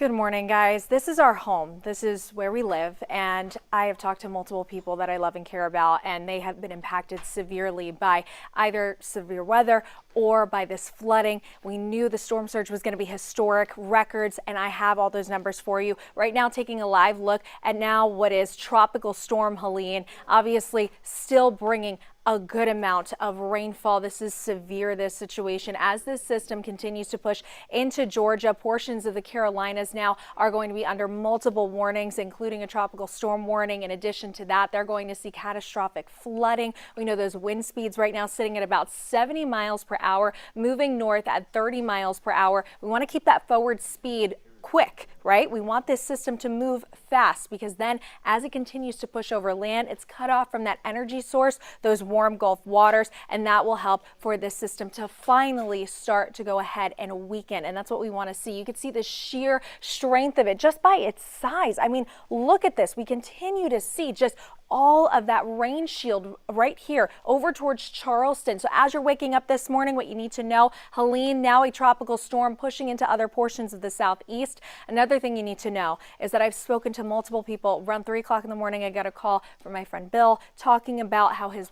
Good morning, guys. This is our home. This is where we live, and I have talked to multiple people that I love and care about, and they have been impacted severely by either severe weather or by this flooding. We knew the storm surge was going to be historic records, and I have all those numbers for you. Right now, taking a live look at now what is Tropical Storm Helene, obviously still bringing a good amount of rainfall. This is severe, this situation. As this system continues to push into Georgia, portions of the Carolinas now are going to be under multiple warnings, including a tropical storm warning. In addition to that, they're going to see catastrophic flooding. We know those wind speeds right now sitting at about 70 miles per hour, moving north at 30 miles per hour. We want to keep that forward speed quick, right? We want this system to move fast, because then as it continues to push over land, it's cut off from that energy source, those warm Gulf waters, and that will help for this system to finally start to go ahead and weaken. And that's what we want to see. You can see the sheer strength of it just by its size. I mean, look at this. We continue to see just all of that rain shield right here over towards Charleston. So as you're waking up this morning, what you need to know, Helene, now a tropical storm pushing into other portions of the southeast. Another thing you need to know is that I've spoken to multiple people. Around 3 o'clock in the morning, I got a call from my friend Bill talking about how his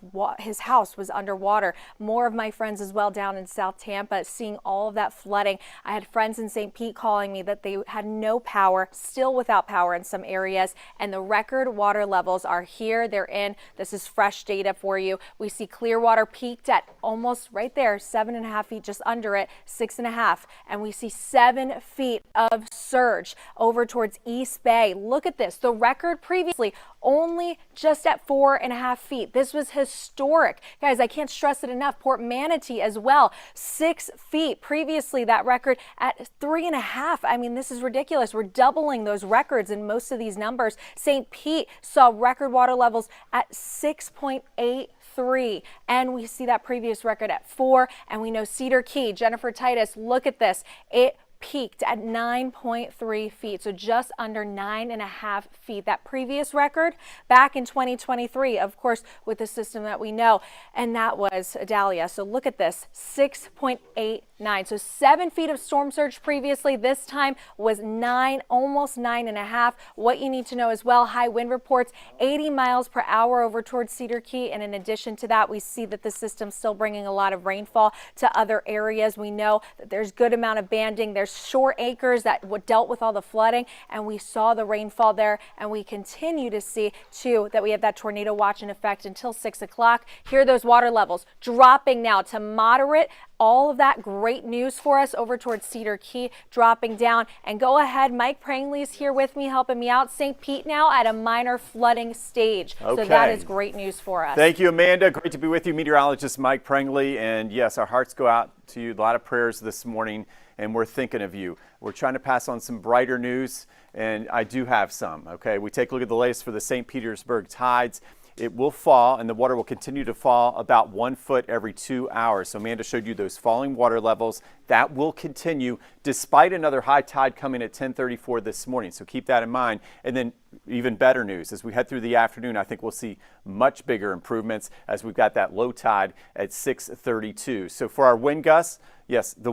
house was underwater. More of my friends as well down in South Tampa seeing all of that flooding. I had friends in St. Pete calling me that they had no power, still without power in some areas, and the record water levels are here. They're in. This is fresh data for you. We see Clearwater peaked at almost right there, 7.5 feet, just under it, 6.5. And we see 7 feet of surge over towards East Bay. Look at this. The record previously only just at 4.5 feet. This was historic. Guys, I can't stress it enough. Port Manatee as well, 6 feet. Previously, that record at 3.5. I mean, this is ridiculous. We're doubling those records in most of these numbers. St. Pete saw record water levels at 6.83, and we see that previous record at 4. And we know Cedar Key, Jennifer Titus, look at this. It peaked at 9.3 feet, so just under 9.5 feet. That previous record back in 2023, of course, with the system that we know, and that was Adalia. So look at this, 6.89. So 7 feet of storm surge previously. This time was 9, almost 9.5. What you need to know as well, high wind reports, 80 miles per hour over towards Cedar Key. And in addition to that, we see that the system's still bringing a lot of rainfall to other areas. We know that there's good amount of banding. There's short acres that dealt with all the flooding, and we saw the rainfall there, and we continue to see too that we have that tornado watch in effect until 6 o'clock. Here are those water levels dropping now to moderate. All of that great news for us over towards Cedar Key, dropping down. And go ahead, Mike Prangley's here with me, helping me out. St. Pete now at a minor flooding stage. Okay. So that is great news for us. Thank you, Amanda. Great to be with you, meteorologist Mike Prangley. And yes, our hearts go out to you. A lot of prayers this morning, and we're thinking of you. We're trying to pass on some brighter news, and I do have some. Okay, we take a look at the latest for the St. Petersburg tides. It will fall, and the water will continue to fall about 1 foot every 2 hours. So Amanda showed you those falling water levels. That will continue despite another high tide coming at 10:34 this morning. So keep that in mind. And then even better news, as we head through the afternoon, I think we'll see much bigger improvements as we've got that low tide at 6:32. So for our wind gusts, yes, the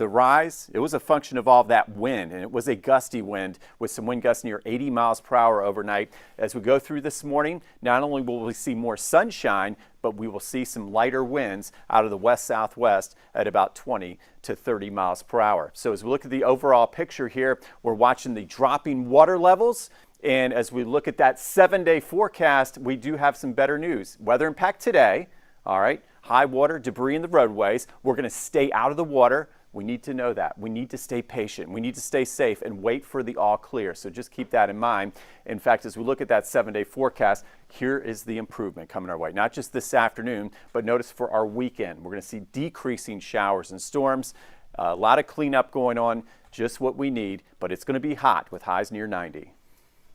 rise, it was a function of all that wind, and it was a gusty wind with some wind gusts near 80 miles per hour overnight. As we go through this morning, not only will we see more sunshine, but we will see some lighter winds out of the west-southwest at about 20 to 30 miles per hour. So as we look at the overall picture here, we're watching the dropping water levels. And as we look at that 7-day forecast, we do have some better news. Weather impact today, all right, high water, debris in the roadways. We're going to stay out of the water. We need to know that. We need to stay patient. We need to stay safe and wait for the all clear. So just keep that in mind. In fact, as we look at that 7-day forecast, here is the improvement coming our way. Not just this afternoon, but notice for our weekend. We're going to see decreasing showers and storms. A lot of cleanup going on, just what we need, but it's going to be hot with highs near 90.